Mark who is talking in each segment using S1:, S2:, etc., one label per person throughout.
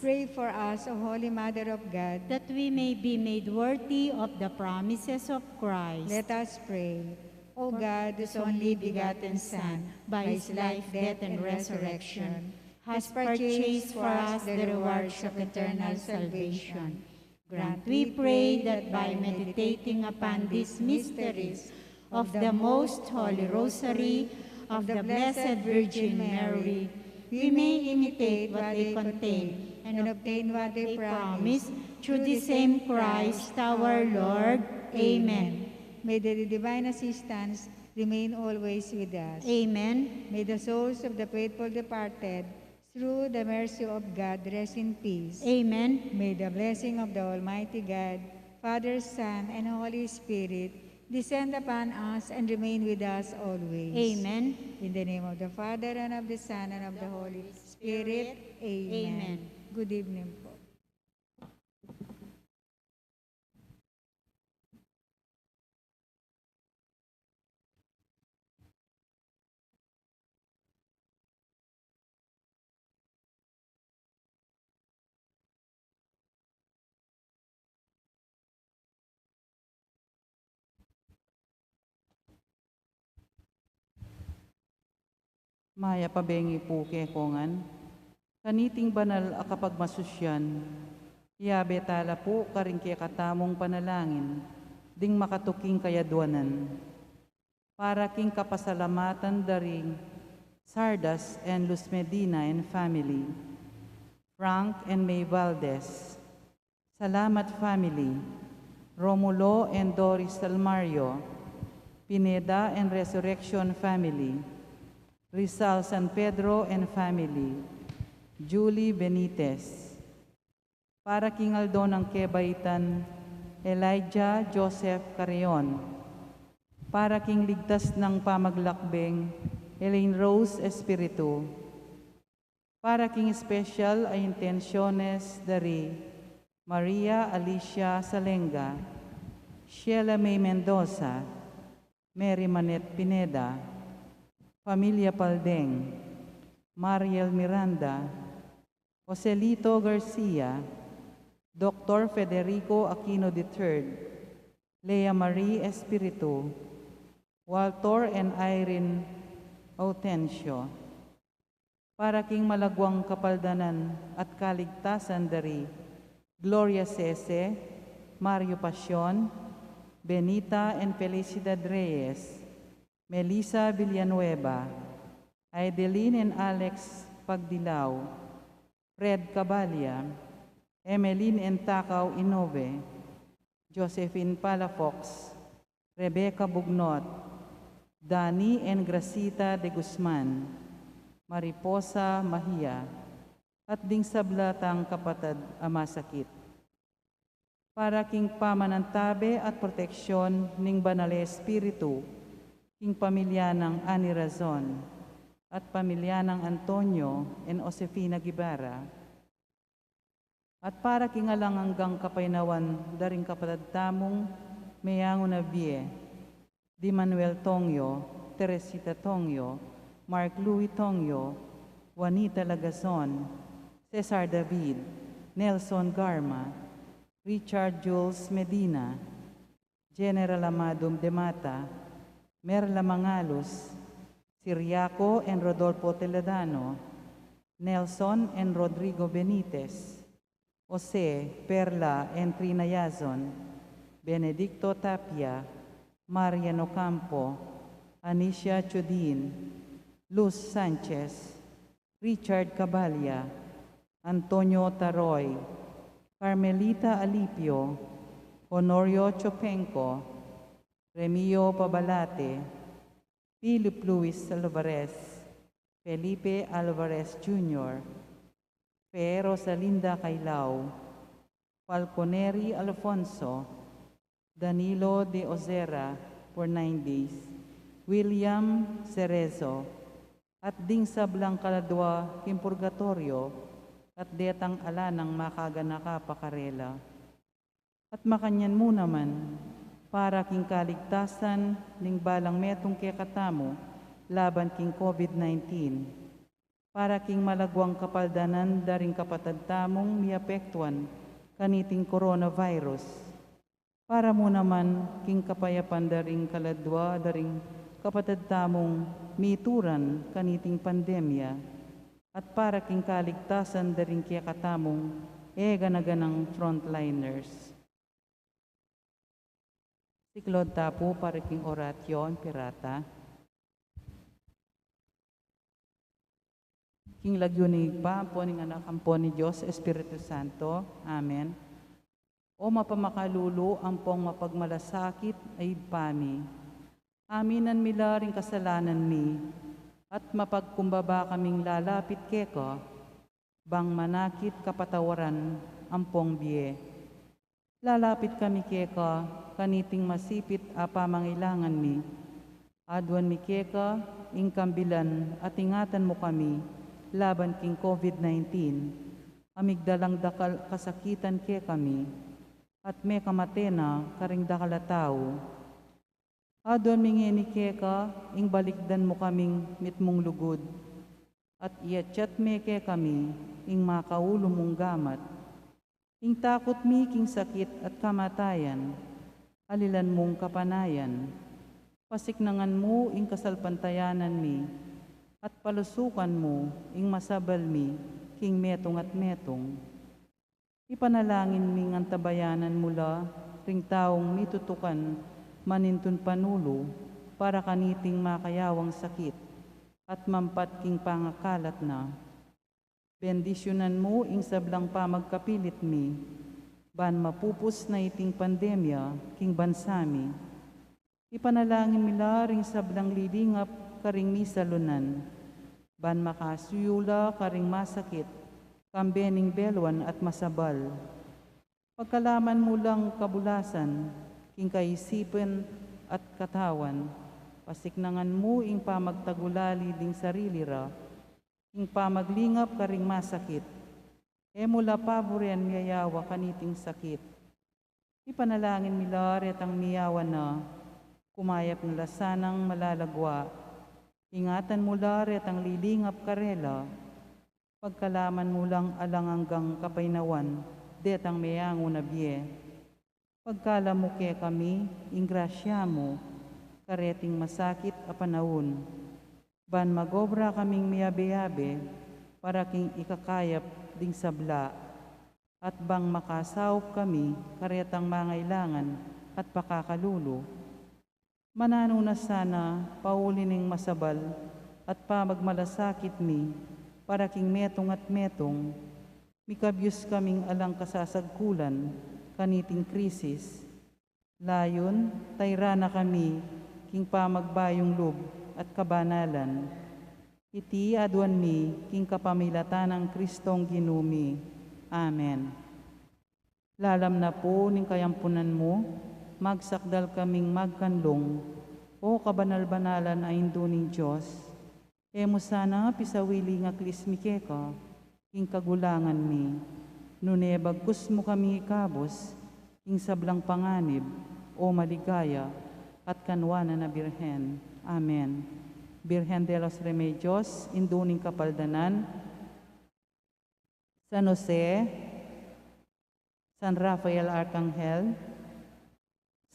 S1: Pray for us, O Holy Mother of God,
S2: that we may be made worthy of the promises of Christ.
S1: let us pray. O God, whose only begotten Son, by his life, death, and resurrection, has purchased for us the rewards of eternal salvation, grant, we pray, that by meditating upon these mysteries of the Most Holy Rosary of the Blessed Virgin Mary, we may imitate what they contain and obtain what they promise through the same Christ our Lord. Amen. May the divine assistance remain always with us.
S2: Amen.
S1: May the souls of the faithful departed, through the mercy of God, rest in peace.
S2: Amen.
S1: May the blessing of the Almighty God, Father, Son, and Holy Spirit descend upon us and remain with us always.
S2: Amen.
S1: In the name of the Father, and of the Son, and of the Holy Spirit. Amen.
S2: Amen.
S1: Good evening po.
S3: Maya pabengi po kekongan, kaniting banal a kapag masusyan, yabe tala po karing kaya katamong panalangin, ding makatuking kayadwanan. Para king kapasalamatan daring Sardas and Luz Medina and family, Frank and May Valdez, Salamat family, Romulo and Doris Salmario, Pineda and Resurrection family, Rizal San Pedro and family, Julie Benitez. Para king Aldo ng Kebaitan, Elijah Joseph Carrion. Para king ligtas ng pamaglakbeng, Elaine Rose Espiritu. Para king special ay intenciones dari Maria Alicia Salenga, Sheila May Mendoza, Mary Manet Pineda, Familia Paldeng, Mariel Miranda, Joselito Garcia, Dr. Federico Aquino III, Lea Marie Espiritu, Walter and Irene Autencio. Para king malagwang kapaldanan at kaligtasan dari Gloria Cese, Mario Pasion, Benita and Felicidad Reyes, Melissa Villanueva, Aideline and Alex Pagdilaw, Fred Cabalia, Emeline and Takaw Inove, Josephine Palafox, Rebecca Bugnot, Dani and Gracita de Guzman, Mariposa Mahia, at ding sablatang kapatid amasakit. Para king pamanantabe at proteksyon ning banal espiritu, king pamilya ng Ani Razon at pamilya ng Antonio and Josefina Gibara. At para king alang hanggang kapainawan daring kapatid tamong Mayango Navie, Di Manuel Tongyo, Teresita Tongyo, Mark Louis Tongyo, Juanita Lagazon, Cesar David, Nelson Garma, Richard Jules Medina, General Amadum de Mata, Merla Mangalos, Siriaco and Rodolfo Teledano, Nelson and Rodrigo Benitez, Jose, Perla and Trina Yazon, Benedicto Tapia, Marian Ocampo, Anicia Chudin, Luz Sanchez, Richard Cabalia, Antonio Taroy, Carmelita Alipio, Honorio Chopenco, Remio Pabalate, Philip Luis Alvarez, Felipe Alvarez Jr., Fe Rosalinda Cailao, Falconeri Alfonso, Danilo de Ozera for 9 days, William Cerezo, at ding sablang kaladwa kimpurgatorio at detang ala ng makaganaka pakarela. At makanyan mo naman, para king kaligtasan ning balang metong kekatamo laban king COVID-19. para king malagwang kapaldanan daring kapatad tamong miapektuan kaniting coronavirus. Para mo naman king kapayapan daring kaladwa daring kapatad tamong mituran kaniting pandemya at para king kaligtasan daring kaya katamong ganaganang frontliners. Siklod tapo para king oratyon pirata. King lagyunig pa, amponing anak, ampon ni Diyos, Espiritu Santo. Amen. O mapamakalulo, ampong mapagmalasakit ay pami. Aminan mila ring kasalanan mi, at mapagkumbaba kaming lalapit keko, bang manakit kapatawaran, ampong biye. Lalapit kami keko, kaniting masipit apamangailangan mi. Adwan mi keko, ingkambilan at ingatan mo kami, laban king COVID-19, amigdalang dakal kasakitan ke kami, at may kamatena karing dakalataw. Adon mingini ke ka, ing balikdan mo kaming mitmong lugod, at iatsyat me ke kami, ing makaulo mong gamat. Ing takot mi king sakit at kamatayan, alilan mong kapanayan, pasiknangan mo ing kasalpantayanan mi, at palusukan mo, ing masabal mi, king metong at metong. Ipanalangin ming antabayanan mula, ring taong mitutukan, manintun panulo, para kaniting makayawang sakit, at mampat king pangakalat na. Bendisyonan mo, ing sablang pamagkapilit mi, ban mapupus na iting pandemya, king bansami. Ipanalangin mila, ring sablang lilingap, karing misalunan, ban makasuyula karing masakit, kambening belwan at masabal. Pagkalaman mo lang kabulasan, king kaisipan at katawan, pasiknangan mo ing pamagtagulali ding sarili ra, ing pamaglingap karing masakit, mula paborian miyayawa kaniting sakit. Ipanalangin mila retang miyawa na, kumayap na lasanang malalagwa, ingatan mo laret ang lilingap karela, pagkalaman mo lang alang hanggang kapainawan, detang mayango na biye. Pagkala mo ke kami, ingrasya mo, kareting masakit a panahon, ban magobra kaming miyabe-yabe, para king ikakayap ding sabla, at bang makasawop kami, karetang mangailangan at pakakalulo. Manano na sana, paulining masabal, at pamagmalasakit mi, para king metong at metong, mikabyos kaming alang kasasagkulan, kaniting krisis. Layon, tayra na kami, king pamagbayong loob at kabanalan. Iti adwan mi, king kapamilatan ng Kristong ginumi. Amen. Lalam na po ning kayampunan mo, magsakdal kaming magkanlong, o kabanal-banalan ay induning Diyos. Mo sana pisawili nga klismike ka, king kagulangan mi. Nune bagkus mo kami ikabos, king sablang panganib, o maligaya, at kanwana na Birhen. Amen. Birhen de los Remedios, induning kapaldanan, San Jose, San Rafael Arcangel,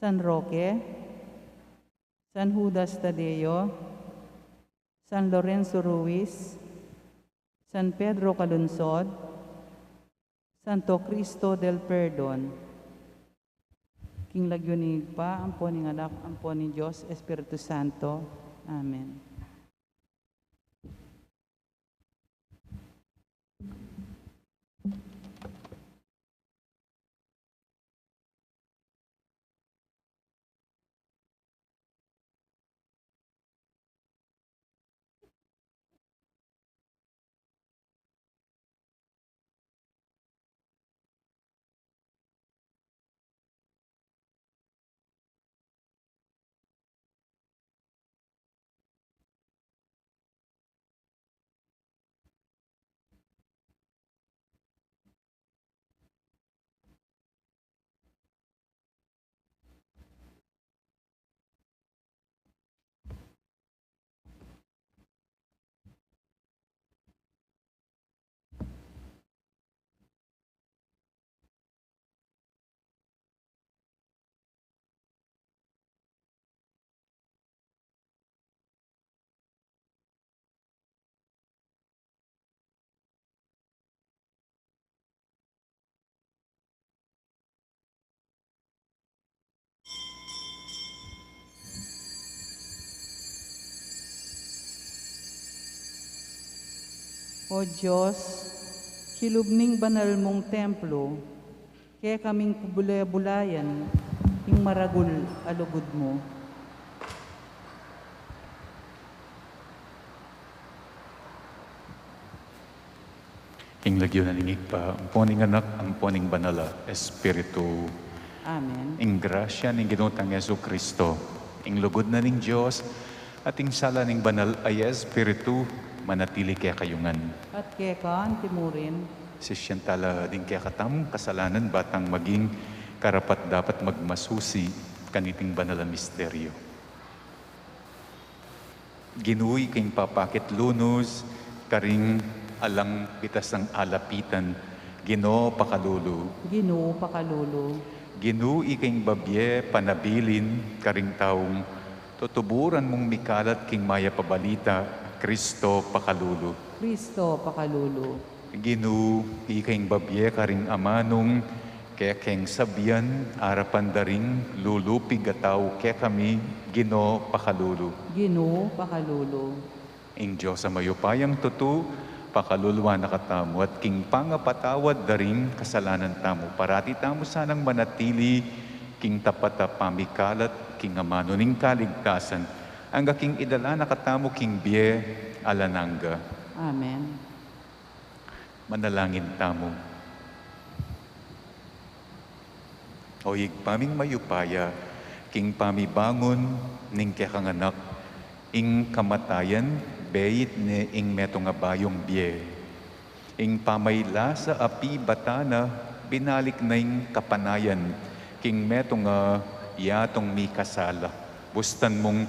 S3: San Roque, San Judas Tadeo, San Lorenzo Ruiz, San Pedro Calunsod, Santo Cristo del Perdon. King lagyunig pa, ampon ng anak, ampon ni Diyos, Espiritu Santo. Amen. O Diyos, hilubning banal mong templo, kaya kaming pubulay-bulayan, ing maragul alugod mo.
S4: Ing lagyo na ningig pa, ang poning anak, ang poning banala, Espiritu.
S3: Amen.
S4: Ing grasya ning ginutang Yesu Kristo, ing lugod na ning Diyos, at ing sala ning banal ay Espiritu, manatili kaya kayungan.
S3: At kaya kaan timurin,
S4: Si siyentala din kaya katamong kasalanan batang maging karapat dapat magmasusi kaniting banal na misteryo. Ginuy king papakit lunos, karing alang bitas ang alapitan, Ginoo pakalulu.
S3: Ginoo pakalulu.
S4: Ginuy king babye panabilin, karing taong tutuburan mong mikalat king maya pabalita, Kristo pakalulu.
S3: Kristo pakalulu.
S4: Ginu, ikaing babye karing amanong, kaya keng sabyan, arapan daring, lulupig ataw, kaya kami, Gino pakalulu.
S3: Ginoo pakalulu.
S4: Ing Diyos sa mayupayang tutu, pakaluluwa na katamu, at king pangapatawad daring kasalanan tamo. Parati tamo sanang manatili, king tapat pamikalat, king amano ning kaligtasan. Ang king idala na katamu, king biye alananga.
S3: Amen.
S4: Manalangin tamo. O paming mayupaya, king pamibangon, ning kekanganak, ing kamatayan, beit ne ing metong abayong biye. Ing pamayla sa api batana, binalik na ing kapanayan, king metong yatong mi kasala. Bustan mong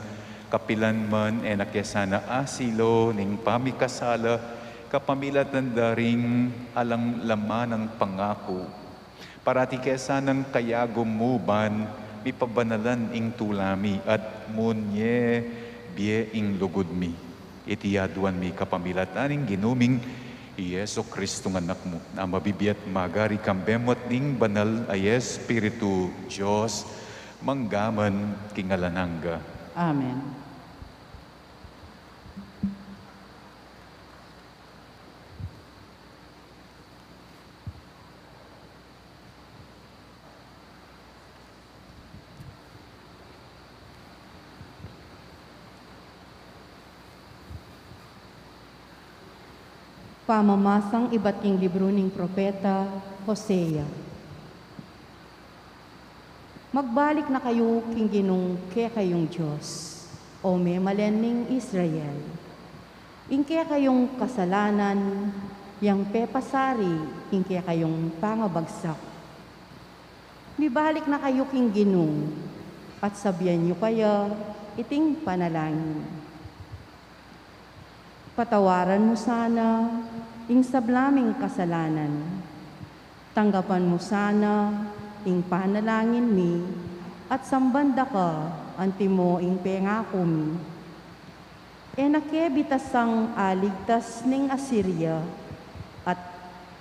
S4: kapilan man, nakyasana asilo, ning pamikasala, kapamilatan daring alang laman ng pangako. Parati kesa ng kayagumuban, mipabanalan ing tulami, at munye biye ing lugod mi. Itiyaduan mi kapamilatan ing ginuming Yeso Kristo ng anak mo, na mabibiyat magari kambemot ning banal ay Espiritu Diyos, manggaman kingalananga.
S3: Amen.
S5: Pamamasang iba't ing libro ng propeta Hosea. Magbalik na kayo king ginong kaya kayong Diyos, o memalen ning Israel. Ing kaya kayong kasalanan, yang pepasari, ing kaya kayong pangabagsak. Mibalik na kayo king ginong, at sabihan niyo kaya iting panalangin. Patawaran mo sana ing sablaming kasalanan. Tanggapan mo sana ing panalangin mi, at sambanda ka anti mo ing pengako mi. Nakebitas ang aligtas ning Assyria, at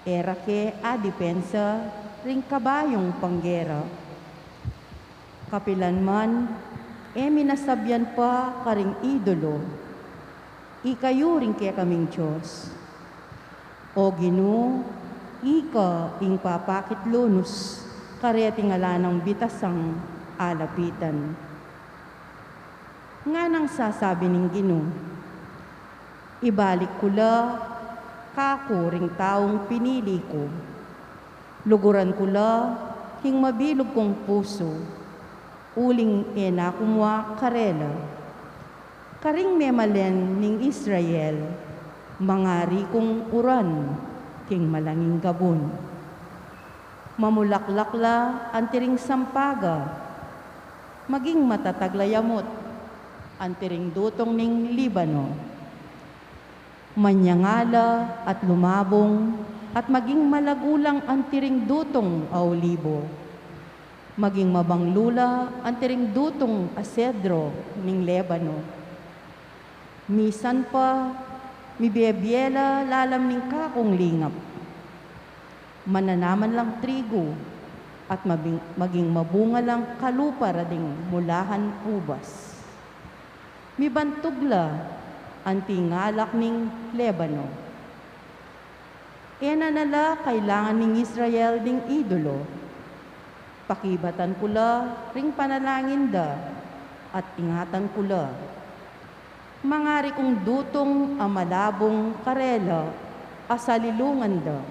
S5: erake adipensa ring kabayong panggera. Kapilan man, minasabyan pa karing idolo, ikayo rin kaya kaming Diyos. O Ginoo, ika ing papakit lunos, kareti ngala ng bitasang alapitan. Nga nang sasabi ning Ginoo, ibalik ko la, kako ring taong pinili ko. Luguran ko la, hing mabilog kong puso, uling kumwa karela. Karing memalen ning Israel, mangari kong uran, king malanging gabon. Mamulaklak la antiring sampaga, maging matataglayamot, antiring dutong ning Libano. Manyangala at lumabong, at maging malagulang antiring dutong aulibo. Maging mabanglula antiring dutong asedro ning Lebano. Misan pa, mibebiela lalam ning kakong lingap. Mananaman lang trigo, at maging mabunga lang kalupa rading mulahan ubas. Mibantugla, anti ngalak ning Lebano. Nala kailangan ning Israel ding idolo. Pakibatan kula ring panalangin da at ingatan kula. Mangari kong dutong amalabong karela asalilungan da.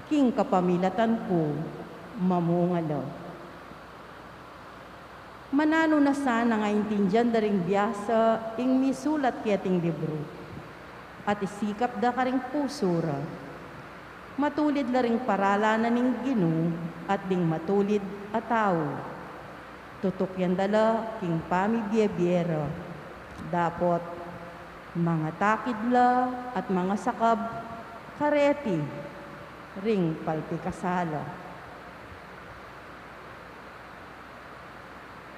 S5: King kapamilatan ko mamungala. Manano na sana nga intindihan da ring biyasa ing misulat kiyating libro. At isikap da ka ring pusura. Matulid la ring paralanan ning Ginoo at ding matulid a tao. Tutok yan dala king pamibiyebiyera. Dapot mga takidla at mga sakab kareti ring palpikasala.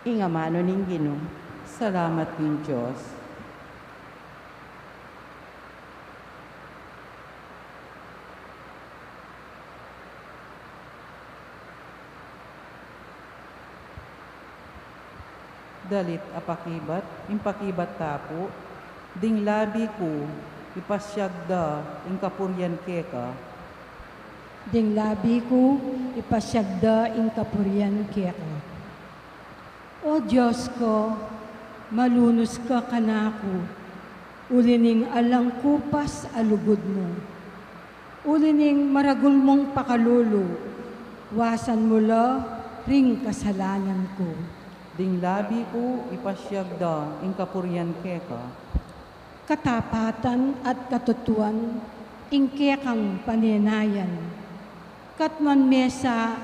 S5: Ingamano ning Ginoo.
S3: Salamat king Diyos. Dalit apakibat, impakibat tapo, ding labi ko, ipasyagda, ingkapuryan keka,
S6: Ding labi ko, ipasyagda ing kapurian keka. O Diyos ko, malunos ka kanako, ulining alang kupas alugod mo. Ulining maragul mong pakalulu, wasan mo la ring kasalanan ko.
S3: ding labi ko, ipasyagda, ingkapuryan keka,
S6: Katapatan at katutuan, ingkekang panenayan. Katman mesa,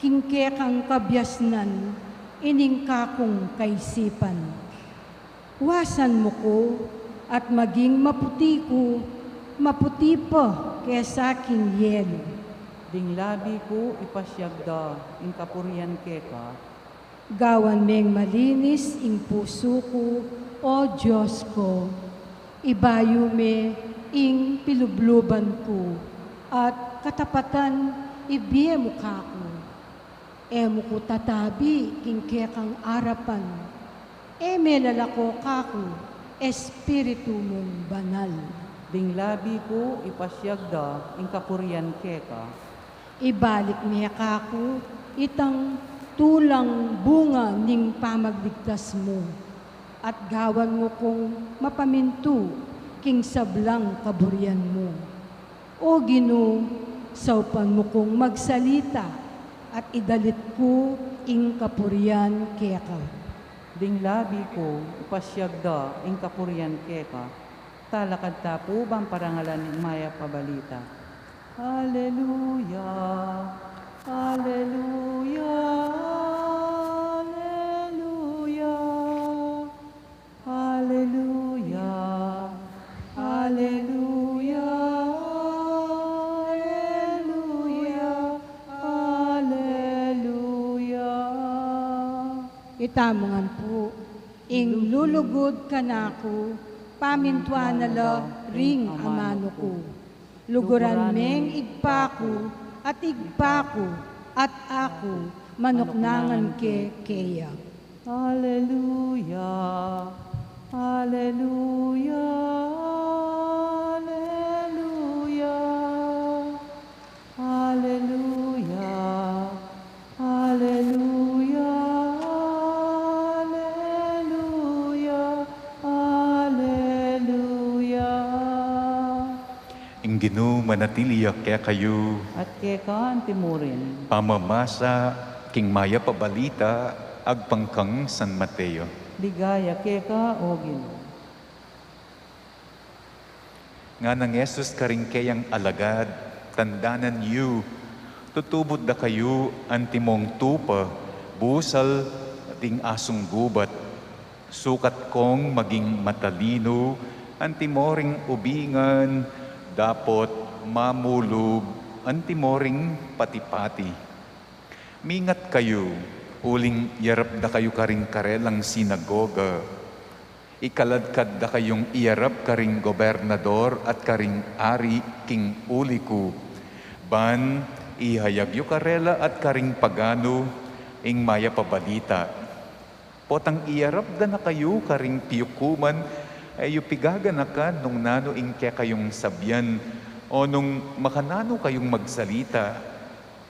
S6: kingkekang kabyasnan, ining kakong kaisipan. Wasan mo ko at maging maputi ko, maputi pa kesa king yelo.
S3: ding labi ko, ipasyagda, ingkapuryan keka,
S6: Gawan meng malinis ing puso ko, o Diyos ko. Ibayo me ing pilubluban ko, at katapatan ibiye mo kako. Emo ko tatabi king kekang arapan. Eme lalako kako, espiritu mong banal.
S3: ding labi ko, ipasyagda, ingkapuryan keka,
S6: Ibalik niya kako, itang tulang bunga ning pamagligtas mo. At gawan mo kong mapaminto, king sablang kaburian mo. O Ginoo, saupan mo kong magsalita, at idalit ko ing kapurian keka.
S3: ding labi ko, ipasyagda, ingkapuryan keka, talakad tapo bang parangalan ni Maya Pabalita. Hallelujah, Hallelujah, Hallelujah, Hallelujah, Hallelujah, Hallelujah, Hallelujah.
S6: Itamongan po, ing lulugod kanako, pamintuan na la ring amano ko. Luguran meng igpako, at igpako, at ako, manoknangan ke keya.
S3: Hallelujah, Hallelujah, Hallelujah, Hallelujah, Hallelujah, Hallelujah, Hallelujah.
S4: Ing Ginoo manatiliya kaya kayo
S3: At keka antimurin,
S4: pamamasa king Maya Pabalita agpangkang San Mateo.
S3: ligaya keka o Ginoo.
S4: Nga nang Yesus karingkayang alagad, tandanan yu, tutubod da kayo antimong tupa, busal ating asong gubat, sukat kong maging matalino, antimoring ubingan, dapot mamulog, antimoring patipati. Mingat kayo, uling yarap da kayo karing karelang sinagoga, ikaladkad da kayong iyarap karing gobernador at karing ari king uliku. Ban, ihayag yu karela at karing pagano, ing Maya Pabalita. Potang iyarap da na kayo karing piyukuman, ay yu pigaga na ka nung nano ing kaya kayong sabyan, O nung makanano kayong magsalita,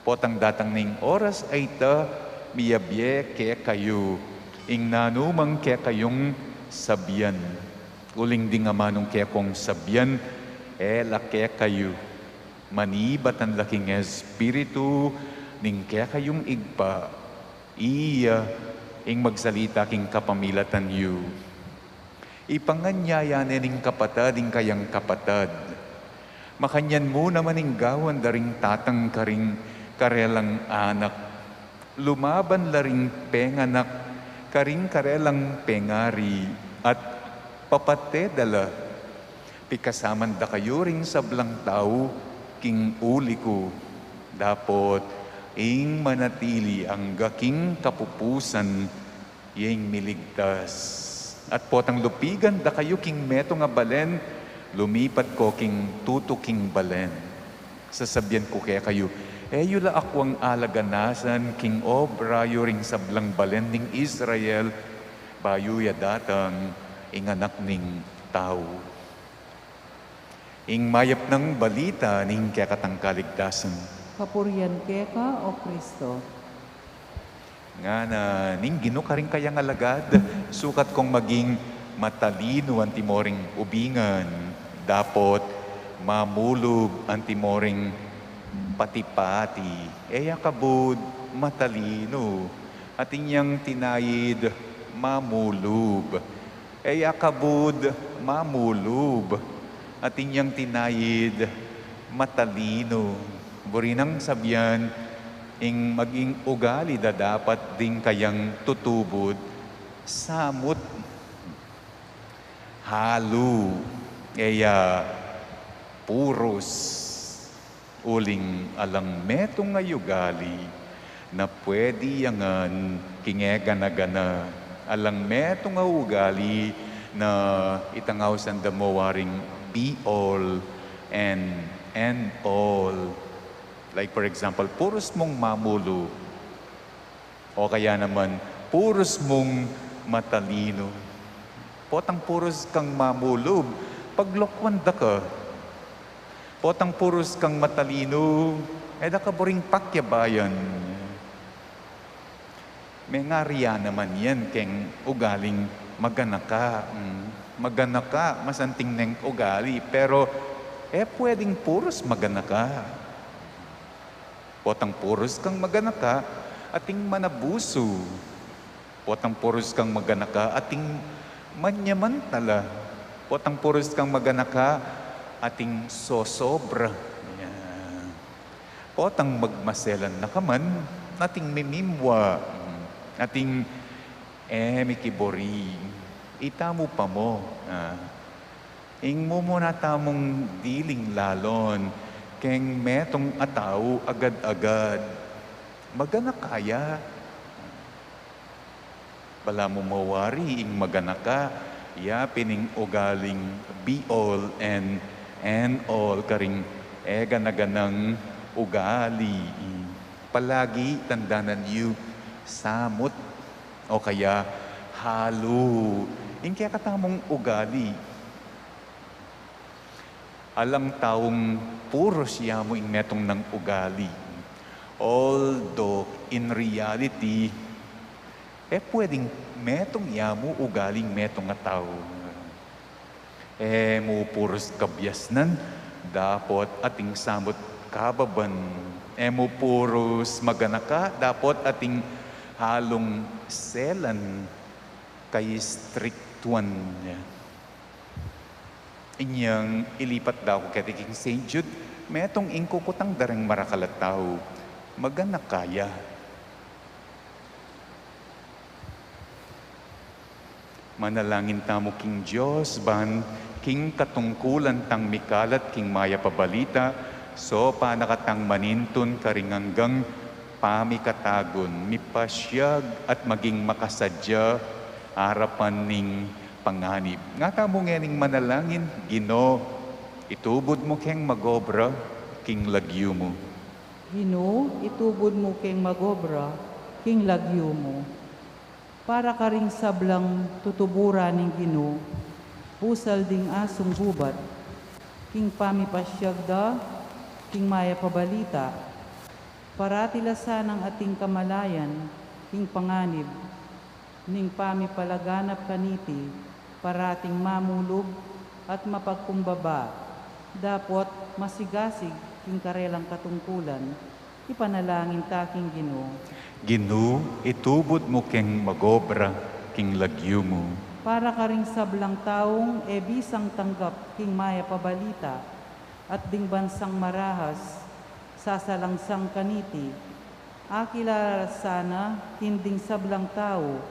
S4: potang datang ning oras ay ta miyabye ke kayo, ing nanumang ke kayong sabyan. Uling ding amanong ke kong sabyan, lake kayo. Manibat ang laking espiritu, ning ke kayong igpa, iya, ing magsalita king kapamilatan yu. Ipanganyaya ning kapatad, ing kayang kapatad. Makanyan mo naman ing gawan daring tatang karing karelang anak. Lumaban laring penganak, karing karelang pengari, at papatedala. Pikasaman da kayo ring sablang tao, king uli ko. Dapot, ing manatili ang gaking kapupusan, yung miligtas. At potang lupigan da kayo king meto nga balen, lumipat ko king tuto king balen. Sasabyan ko kaya kayo, yula akwang alaganasan king obra ring sablang balen ning Israel, bayo ya datang ing anak ning tao. Ing mayap ng balita ning kaya katang kaligtasan.
S3: Kapurian ka, O Kristo.
S4: Nga na ning gino ka rin kayang alagad, sukat kong maging matalino ang timoring ubingan, dapot mamulog ang timoring pati-pati, kabud matalino, at inyang tinayid mamulub, kabud mamulub, at inyang tinayid matalino. Burinang sabyan, ing maging ugali da dapat din kayang tutubod, samot, halu, puros, uling alang metong ayugali, na pwede yangan kingeganagana, alang metong ugali na itangaw sa damawaring be all and end all. Like for example, puros mong mamulo, o kaya naman, puros mong matalino. Potang puros kang mamulog, paglokwanda ka. Potang puros kang matalino, da ka boring pakyabayan. May nga riya naman yan, keng ugaling maganaka. Maganaka, masanting neng ugali, pero pwedeng puros maganaka. Potang puros kang maganaka, ating manabuso. Potang puros kang maganaka, ating manyamantala. Potang puros kang maganaka, ating sosobra. Yeah. Potang magmaselan na kaman, ating mimimwa. Ating mikibori. Itamo pa mo. Ing mo muna tamong diling lalon, keng metong ataw agad-agad. Magana kaya. Bala mo mawari ing magana ka, pining ugaling be all and all karing ganaganang ugali. Palagi tandanan yu samot o kaya halo. Ing kaya katamong ugali. Alang taong puro siya mo ing metong ng ugali. Although, in reality, pwedeng metong yamu ugaling metong nga tao. Mo puros kabyasnan, dapot ating samot kababan. Mo puros maganaka, dapot ating halong selan kay strictuan niya. Inyang ilipat daw ko katiking St. Jude, metong ingkukutang darang marakalataw, magana kaya. Manalangin tamo king Diyos, ban king katungkulan tang mikalat king maya pabalita, so panakatang maninton karinganggang pamikatagon, mipasyag at maging makasadya, harapan ning panganib. Nga tamo nganing manalangin, Ginoo, itubod mo keng magobra, king lagyo mo.
S3: Ginoo, itubod mo keng magobra, king lagyo mo. Para ka ring sablang tutubura ning Ginoo, pusal ding asong gubat, king pamipasyagda, king maya pabalita, paratilasan ang ating kamalayan, king panganib, ning pamipalaganap kaniti, parating mamulog at mapagkumbaba, dapot masigasig king karelang katungkulan, ipanalangin taking Ginoo.
S4: Ginoo, itubod mo keng magobra, king lagyo mo.
S3: Para ka ring sablang taong bisang tanggap king maya pabalita, at ding bansang marahas, sasalangsang kaniti, akilala sana hinding sablang tao,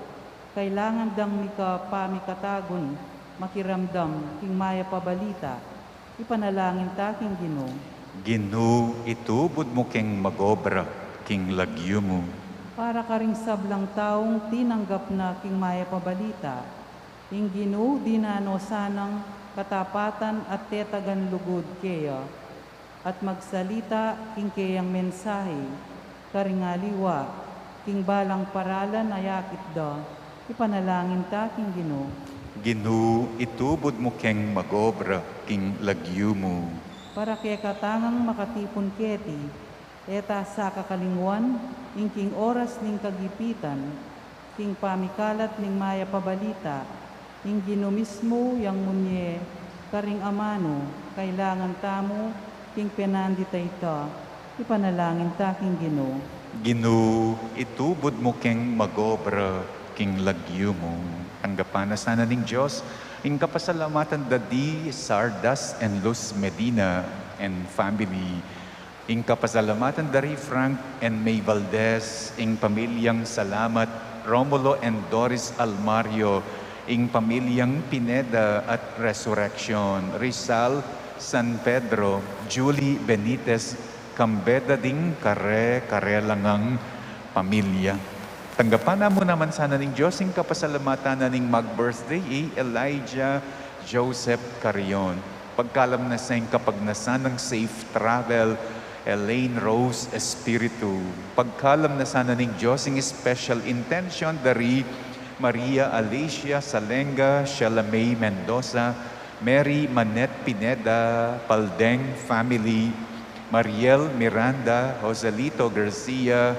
S3: kailangan dang mika pamikatagon, makiramdam king maya pabalita, ipanalangin taking Ginoo.
S4: Ginoo, itubod mo keng magobra, king lagyo mo.
S3: Para ka ring sablang taong tinanggap na king maya pabalita, ing Ginoo dinano sanang katapatan at tetagan lugod keya, at magsalita king keyang mensahe, karingaliwa, king balang paralan ayakit da, ipanalangin taking Ginoo.
S4: Ginoo, itubod mo keng magobra, king lagyo mo.
S3: Para kaya katangang makatipon keti, eta sa kakalingwan, ing king oras ning kagipitan, king pamikalat ning maya pabalita, ing Ginoo mismo yang munye, karing amano, kailangan tamo, king penandita ita, ipanalangin taking Ginoo.
S4: Ginoo, itubod mo keng magobra, king lagyo mo. Tanggapan na sana ning Diyos, ing kapasalamatan dadi Sardas and Luz Medina and family. Ing kapasalamatan dari Frank and May Valdez, ing pamilyang Salamat, Romulo and Doris Almario, ing pamilyang Pineda at Resurrection, Rizal, San Pedro, Julie Benitez, Kambeda ding karelangang pamilya. Tanggapan na mo naman sana ning Diyos, ing kapasalamatan na ning mag-birthday, Elijah Joseph Carion. Pagkalam na sa ing kapagnasan ng safe travel, Elaine Rose Espiritu. Pagkalam na sana ning Diyos, ing special intention dari Maria Alicia Salenga, Sheila May Mendoza, Mary Manette Pineda, Paldeng family, Mariel Miranda, Joselito Garcia,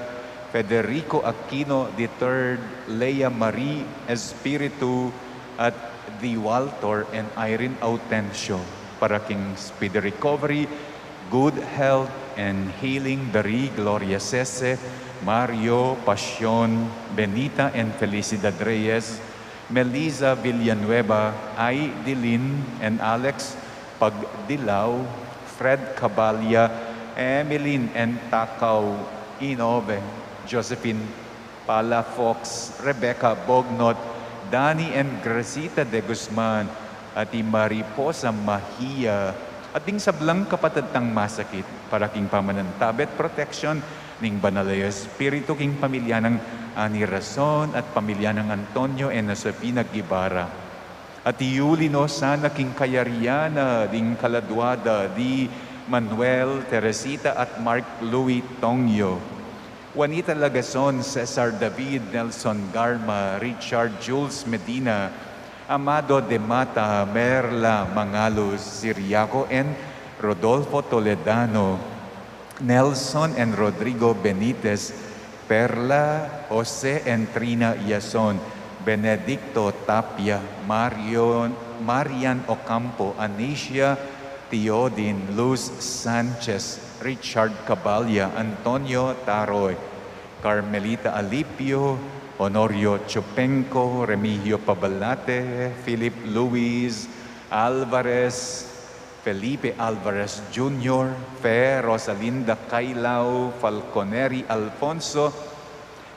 S4: Federico Aquino III, Leia Marie Espiritu, at the Walter and Irene Autencio. Para king speedy recovery, good health, and healing dari Gloria Cese, Mario Pasion, Benita and Felicidad Reyes, Melissa Villanueva, Ai Dilin and Alex Pagdilaw, Fred Cabalia, Emeline and Takaw Inove, Josephine Palafox, Rebecca Bognot, Dani and Gracita de Guzman, at Mariposa Mahia, at ding sablang kapatid tang masakit, para king pamanantabet protection, ning Banalaya Espiritu, king pamilya ng Ani Rason at pamilya ng Antonio and Josefina Guevara. At iulino sana king Kayariana, ding Kaladwada, di Manuel, Teresita at Mark Louis Tongyo, Juanita Lagason, Cesar David, Nelson Garma, Richard Jules Medina, Amado de Mata, Merla Mangalos, Siriaco and Rodolfo Toledano, Nelson and Rodrigo Benitez, Perla, Jose and Trina Yason, Benedicto Tapia, Marian Ocampo, Anicia Teodin, Luz Sanchez, Richard Cabalya, Antonio Taroy, Carmelita Alipio, Honorio Chupenco, Remigio Pabalate, Philip Luis Alvarez, Felipe Alvarez Jr., Fe Rosalinda Cailao, Falconeri Alfonso,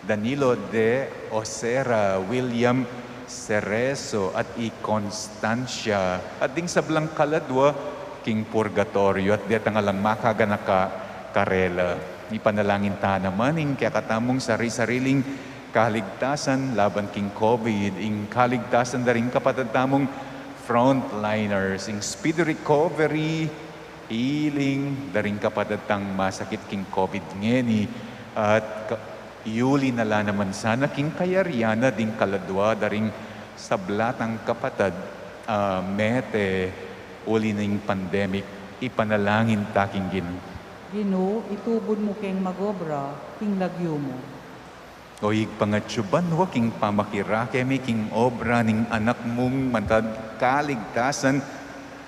S4: Danilo de Osera, William Cerezo, at I Constancia, at ding sablang kaladwa, King Purgatorio, at deta nga lang makaganaka karela. Ipanalangin ta naman, ing kakatamong sari-sariling kaligtasan laban king COVID, ing kaligtasan na rin kapatatamong frontliners, ing speedy recovery, healing, na rin kapatatang masakit king COVID ngeni, at iuli nala naman sana king kayariana ding kaladwa, na rin sablatang kapatad, mete, uli na yung pandemic ipanalangin taking Ginoo.
S3: Ginoo, itubod mo keng magobra, king lagyo mo.
S4: O pangatsuban wa king pamakirake mi king obra ning anak mong matad kaligtasan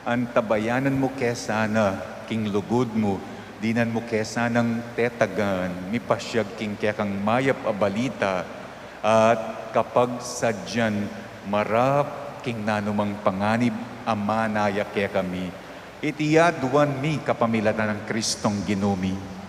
S4: ang tabayanan mo kesana king lugod mo dinan mo kesanang tetagan mi pasyag king kekang mayap a balita at kapag sadyan marap king nanumang panganib amanaya ke kami itiyaduan mi kapamilatan ng Kristong Ginumi.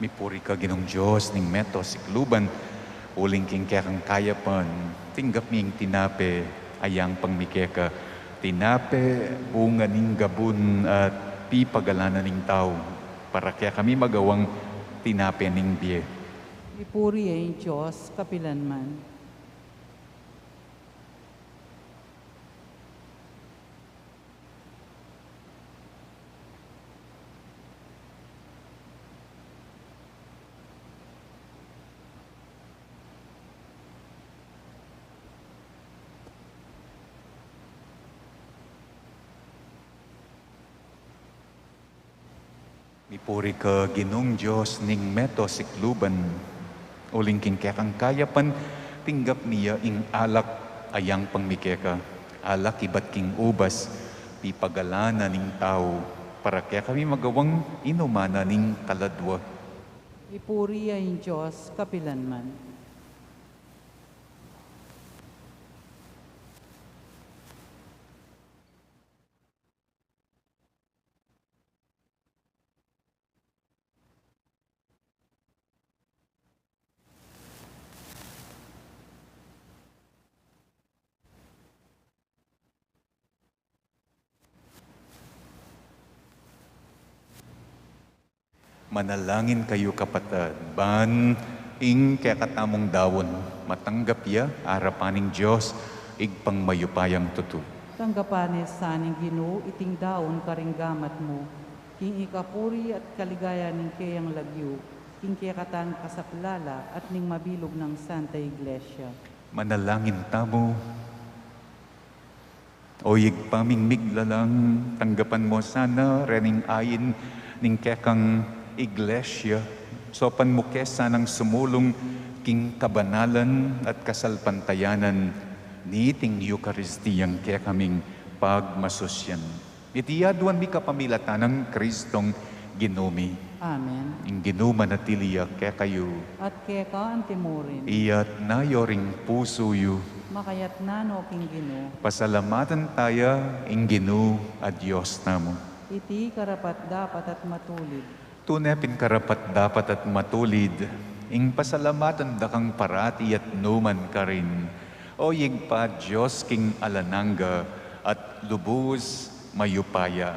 S4: Mipuri ka Ginong Diyos ning meto sikluban uling king kekang kayapan tinggap ming tinape ayang pangmikeka tinape bunga ning gabun at pipagalanan ning tao para kaya kami magawang tinape ning biye.
S3: Ipuri ay Diyos, kapilanman.
S4: Mipuri ka Ginong Diyos ning meto sikluban uling king kekang kayapan tinggap niya ing alak ayang pangmikeka alak ibat king ubas pipagalanan ning tao para kaya kami magawang inumana ning kaladwa.
S3: Ipuri ay Diyos, kapilanman.
S4: Manalangin kayo kapatid, ban ing kakatamong dawon, matanggap ya arapaning Diyos, igpang mayupayang tutu.
S3: Tanggapanes saning Ginoo, iting daon karinggamat mo, king ikapuri at kaligaya ning kayang lagyo, king kayakatan kasaklala at ning mabilog ng Santa Iglesia.
S4: Manalangin tamo, o igpaming miglalang, tanggapan mo sana rening ayin ning kekang Iglesia, sopan mo kesa ng sumulong king kabanalan at kasalpantayanan ni ting Eukaristiyang kaya kaming pagmasosyan. Itiyaduan mi kapamilatan ng Kristong Ginumi.
S3: Amen.
S4: Ing ginuma na tiliya kaya kayo,
S3: At kaya ka antimurin,
S4: iyat nayoring puso yu,
S3: makayat nano king Ginoo,
S4: pasalamatan taya ing Ginu a Diyos namo.
S3: iti karapat dapat at matulid.
S4: Tunepin karapat dapat at matulid, ing pasalamatan dakang parati at numan ka rin. O yigpa Diyos king alananga at lubos mayupaya.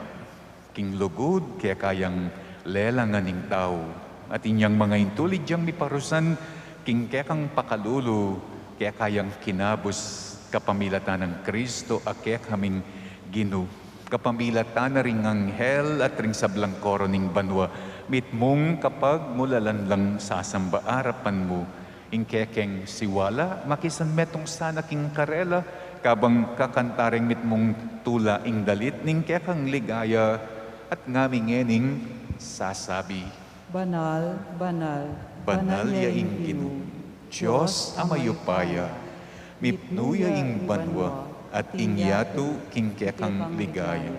S4: King lugod kaya kayang lelangan ning tao. At inyang mga intulid diyang miparusan, king kekang pakalulu, kaya kayang kinabos kapamilatan ng Kristo at kaya kaming Ginu. Kapamilatan na ring anghel at ring sablang koro ning banwa, mit mong kapag mulalan lang sasamba arapan mo, ing kekeng siwala, makisan metong sana king karela, kabang kakantaring mit mong tula ing dalit, ning kekang ligaya, at ngamingening sasabi,
S3: Banal, banal,
S4: banal ya ing Ginu, Diyos amayupaya, mipnuya ing banwa, at ingyatu king kekang ligaya.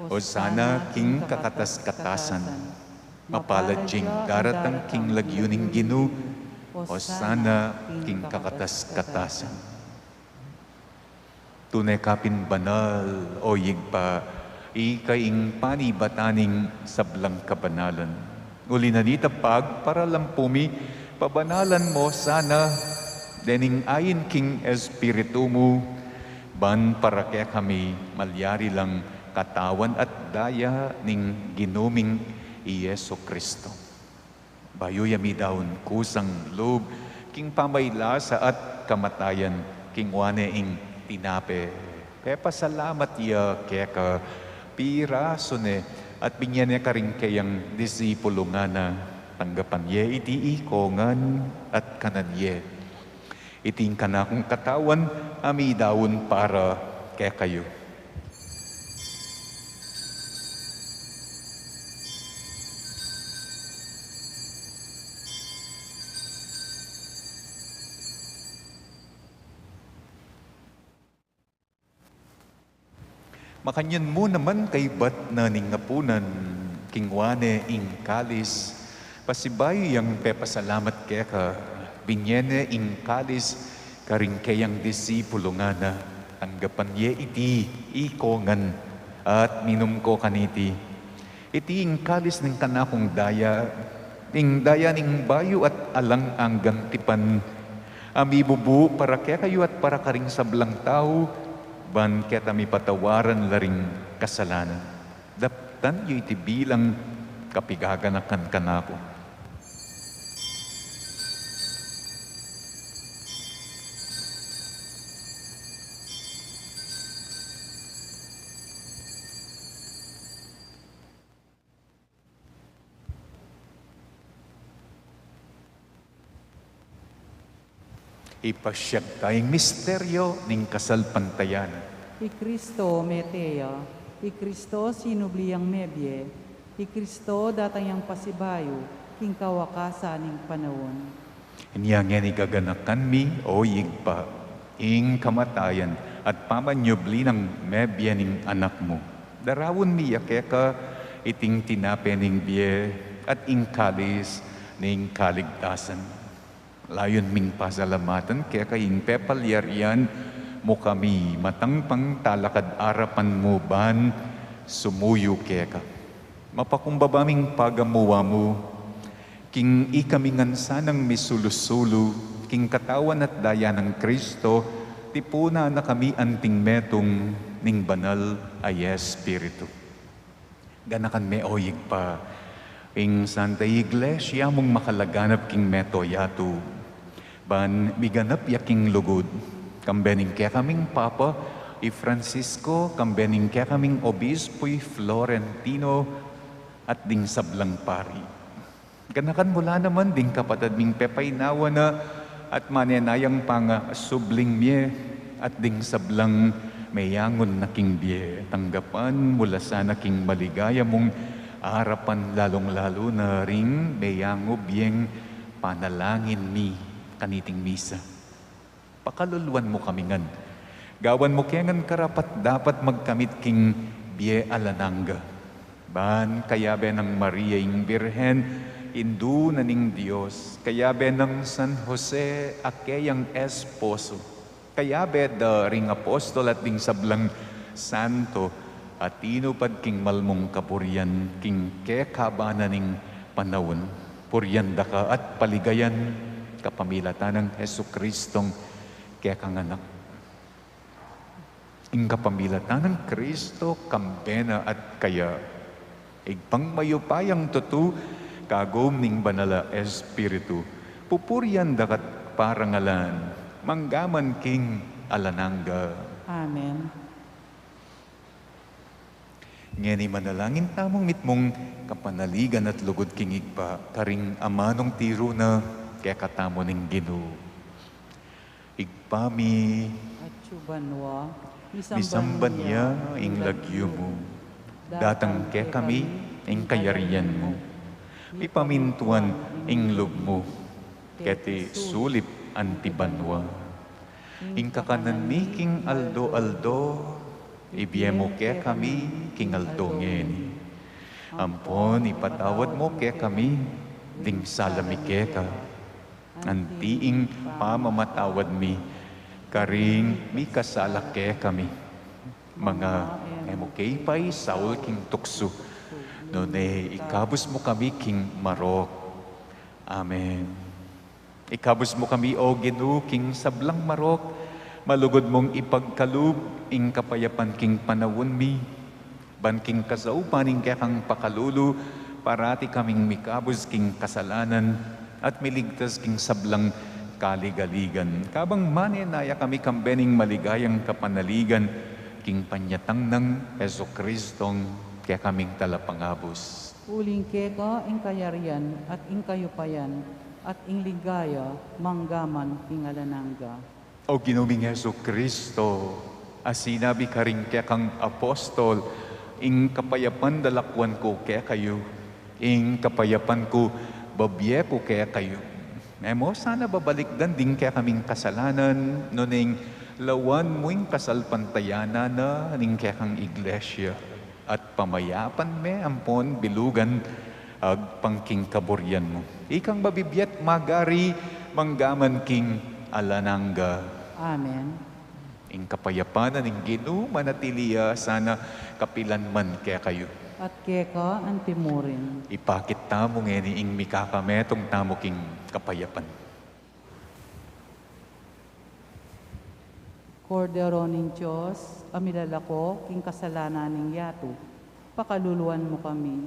S4: O sana king kakatas-katasan, mapalad jing daratang king lagyuning Ginu, o sana king kakatas-katasan. Tunay kapin banal, o yigpa, ikaing panibataning sablang kabanalan. Uli na nitapag para lampumi, pabanalan mo sana, dening ayin king Espiritu mo, ban para kaya kami malyari lang katawan at daya ning ginuming Iyeso Kristo. Bayo yami daon kusang loob, king pamaylasa at kamatayan, king wane ing tinape. Pepa salamat ya kaya ka piraso ne at binyan niya ka rin kayang disipulo nga na tanggapan ye iti ikongan at kanan ye. Iting kanakong katawan, ami daon para kaya kayo. Makanyan mo naman kay bat na ningapunan, kingwane ing kalis, pasibayo yang pepasalamat kaya ka, binyene ing kalis, karing kayang disipulo nga na, anggapan ye iti ikongan, at minum ko kaniti. Iti ing kalis ng kanakong daya, ing daya ning bayo at alang anggang tipan, amibubu para kaya kayo at para karing sablang tao, ban kaya mi patawaran laring kasalanan. Daptan yu iti bilang kapigaganakan kanako. Ipasyag tayong misteryo ning kasalpantayan.
S3: I Kristo meteya, I Kristo sinubliang mebye, I Kristo datang yang pasibayo, king kawakasan ning panahon.
S4: Inyangyan igaganakan mi o yigpa, ing kamatayan at pamanyubli ng mebye ning anak mo. Darawon mi yakeka iting tinape ning biye at ing kalis ning kaligtasan. Layon ming pasalamatan kaya kaying pepalyarian mo kami matangpang talakad arapan mo ban sumuyo kaya ka. Mapakumbabaming pagamuwa mo, king ikamingan sanang misulusulo, king katawan at daya ng Kristo, tipuna na kami anting metong ning banal ay Espiritu. Ganakan me oyig pa, ing Santa Iglesia mong makalaganap king meto yato, ban miganap yaking lugod, kambening kaya kaming Papa, i Francisco, kambening kaya kaming Obispo'y Florentino, at ding sablang pari. Ganakan mula naman ding kapatid ming pepaynawa na, at manenayang panga subling miye, at ding sablang mayangon na king biye, tanggapan mula sana king maligaya mong harapan lalong-lalo na ring mayango biyeng panalangin mi kaniting misa. Pakaluluan mo kamingan. Gawan mo kengan karapat dapat magkamit king biye alananga. Ban kayabe ng Maria ing Birhen, indu na ning Diyos. Kayabe ng San Jose, akeyang esposo. Kayabe da ring apostol at ding sablang santo, at inupad king malmong kapurian, king kekabana ning panawon. Puryanda ka at paligayan, kapamilatan ng Hesu Kristong kekanganak. Ing kapamilatan ng Kristo, kambena at kaya, igpang mayupayang tutu, kagom ning banala Espiritu, pupurian dakat parangalan, manggaman king alananga.
S3: Amen.
S4: Ngeni manalangin tamong mitmong kapanaligan at lugod king igpa, karing amanong tiro na kaya katamo ning Ginoo. Igpami,
S3: At subanwa,
S4: misamban niya ing lagyo mo, datang kaya kami ing kayarian mo. Ipamintuan ing loob mo, keti sulip antibanwa. Ing kakanan mi king aldo-aldo, ibiyemo kaya kami king aldo ngeni. Ampon ipatawad mo kaya kami, ding salami kaya ka. Antiing pamamatawad mi, karing mi kasalak kaya kami. Mga emokay pa'y Saul king tukso, no ne ikabos mo kami king marok. Amen. Ikabos mo kami, O Ginoo, king sablang marok, malugod mong ipagkalub, ing kapayapan king panawon mi, ban king kasaupan ing kang pakalulu, parati kaming mikabos king kasalanan, at miligtas king sablang kaligaligan. Kabang manenaya kami kambening maligayang kapanaligan, king panyatang ng Heso Kristong kaya kaming talapangabos.
S3: Uling keka ing kayarian at ing kayupayan at ing ligaya manggaman ing alanangga.
S4: O Ginoong Heso Kristo, as sinabi ka rin kaya kang apostol, ing kapayapan dalakwan ko kaya kayo, ing kapayapan ko babye ko kaya kayo. Memo, sana babalikdan din kaya kaming kasalanan, nuning lawan mo ing kasalpantayana na ning kaya kang iglesia. At pamayapan me ampon bilugan ag pangking kaburyan mo. Ikang babibiyat magari manggaman king alanangga.
S3: Amen.
S4: Ing kapayapanan ing Ginoo manatiliya sana kapilan man kaya kayo.
S3: At keka ang timurin.
S4: Ipakit tamo ngeni ing mikakametong tamo king kapayapan.
S3: Kordero ning Diyos, amilalako king kasalanan ning yato, pakaluluan mo kami.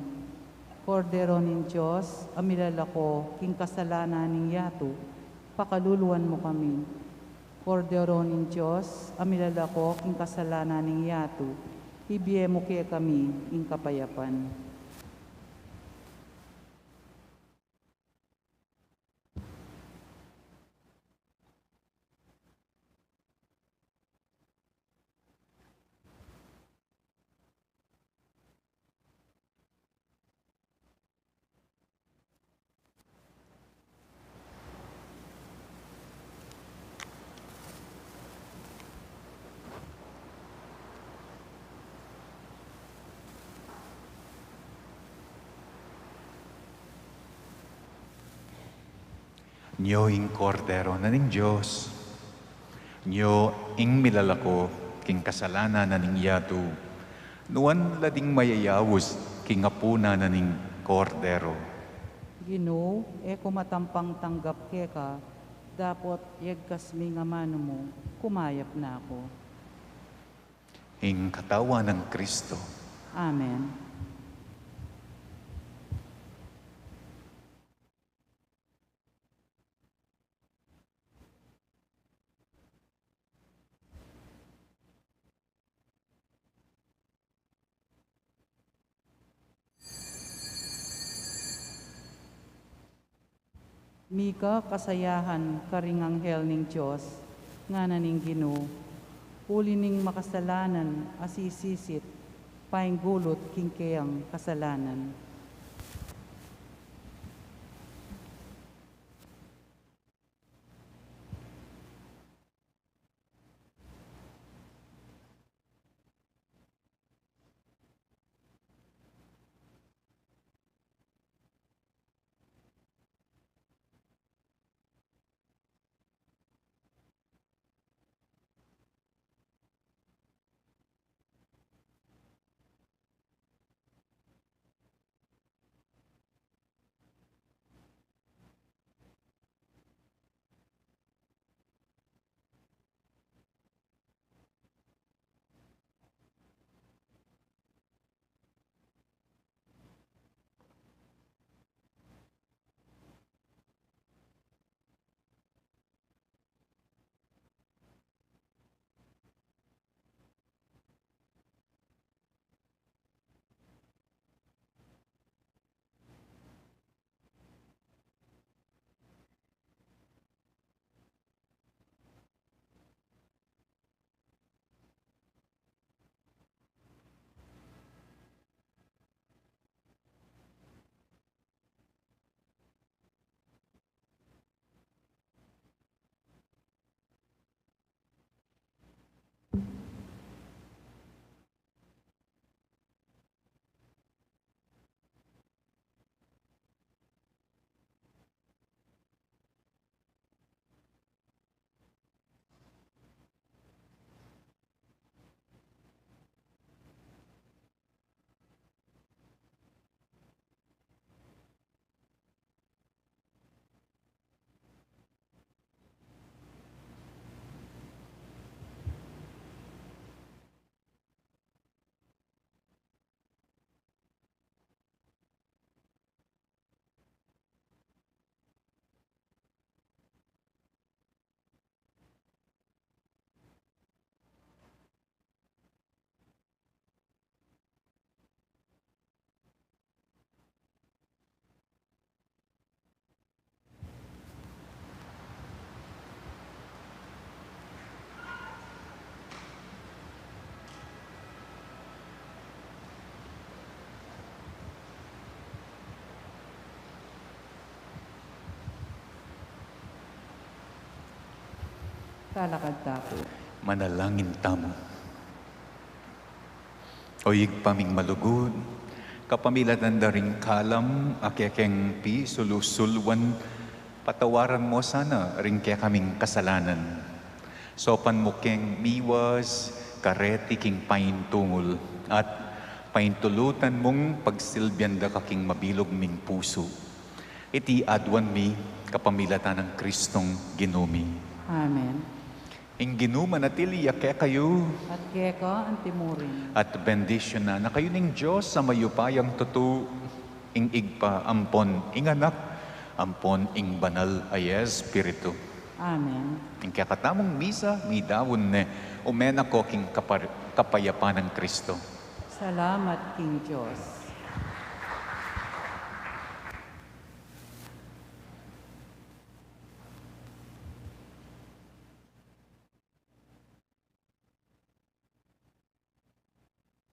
S3: Kordero ning Diyos, amilalako king kasalanan ning yato, pakaluluan mo kami. Kordero ning Diyos, amilalako king kasalanan ning yato, ibiye mo kaya kami ing kapayapan.
S4: Nyo ing kordero na ning Diyos, nyo ing milalako king kasalanan na ning yato, nuan lading mayayawos king apuna na ning kordero.
S3: Ginoo, kumatampang tanggap keka, dapat yagkas mi nga mano mo, kumayap na ako.
S4: Ing katawan ng Kristo,
S3: Amen. Mika kasayahan karing anghel ning Diyos, nga naning Ginoo, uli ning makasalanan asisisit, painggulot kingkayang kasalanan. Kalakad tako.
S4: Manalangin tamo. Oyig paming malugod, kapamilatan da ring kalam, akekeng pi sulusulwan, patawaran mo sana ring kaya kaming kasalanan. Sopan mo keng miwas, kareti king paintungol, at paintulutan mong pagsilbyan da kaking mabilog ming puso. Iti adwan mi kapamilatan ng Kristong ginumi.
S3: Amen.
S4: Ing ginuma na tiliya kaya kayo,
S3: At keka ang timurin.
S4: at bendisyon na kayo ning Diyos sa mayupayang tutu, ing igpa ampon ing anak, ampon ing banal ay Espiritu.
S3: Amen.
S4: Ing kakatamong misa, mi dawon ne, umena ko king kapayapan ng Kristo.
S3: Salamat, King Diyos.